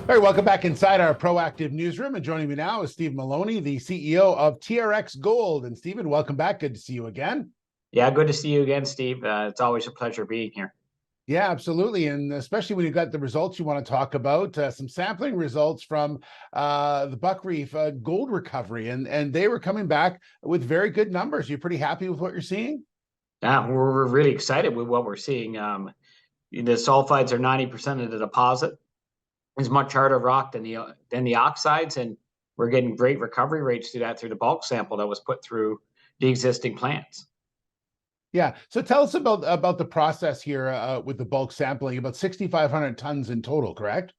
All right, welcome back inside our proactive newsroom. And joining me now is Stephen Mullowney, the CEO of TRX Gold. And Stephen, welcome back. Good to see you again. Yeah, good to see you again, Steve. It's always a pleasure being here. Yeah, absolutely. And especially when you've got the results you want to talk about, some sampling results from the Buckreef Gold recovery. And they were coming back with very good numbers. You're pretty happy with what you're seeing? Yeah, we're really excited with what we're seeing. The sulfides are 90% of the deposit. It's much harder rock than the oxides, and we're getting great recovery rates through that through the bulk sample that was put through the existing plants. Yeah. So tell us about the process here with the bulk sampling, about 6,500 tons in total, correct?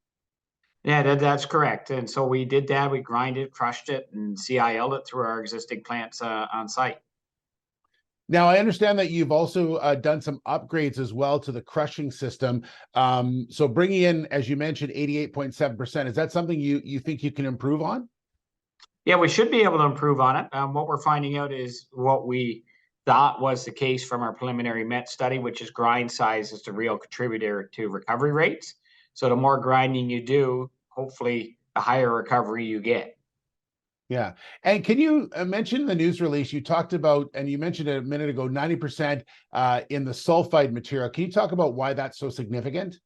Yeah, that's correct. And so we did that. We grinded it, crushed it, and CIL'd it through our existing plants on site. Now, I understand that you've also done some upgrades as well to the crushing system. So bringing in, as you mentioned, 88.7%, is that something you think you can improve on? Yeah, we should be able to improve on it. What we're finding out is what we thought was the case from our preliminary MET study, which is grind size is the real contributor to recovery rates. So the more grinding you do, hopefully the higher recovery you get. Yeah. And can you mention the news release you talked about, and you mentioned it a minute ago, 90% in the sulfide material. Can you talk about why that's so significant?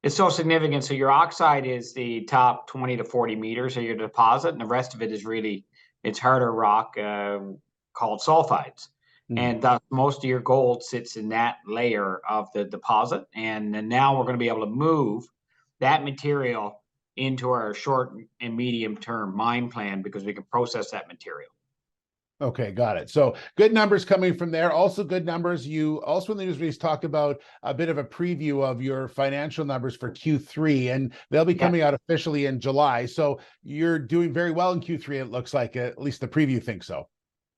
It's so significant. So your oxide is the top 20 to 40 meters of your deposit, and the rest of it is really, it's harder rock called sulfides. And thus most of your gold sits in that layer of the deposit. And then now we're going to be able to move that material into our short and medium term mine plan because we can process that material. Okay, got it. So good numbers coming from there. Also good numbers. You also in the news release talked about a bit of a preview of your financial numbers for Q3, and they'll be coming out officially in July. So you're doing very well in Q3, it looks like, at least the preview thinks so.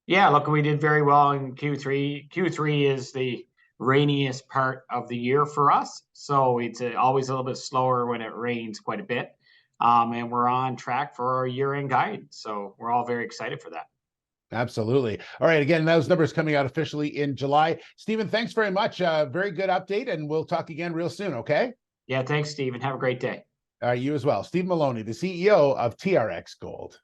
Yeah, look, we did very well in Q3. Q3 is the rainiest part of the year for us. So it's always a little bit slower when it rains quite a bit. And we're on track for our year-end guidance. So we're all very excited for that. Absolutely. All right. Again, those numbers coming out officially in July. Stephen, thanks very much. Very good update, and we'll talk again real soon. Okay. Yeah. Thanks, Steve, and have a great day. You as well. Stephen Mullowney, the CEO of TRX Gold.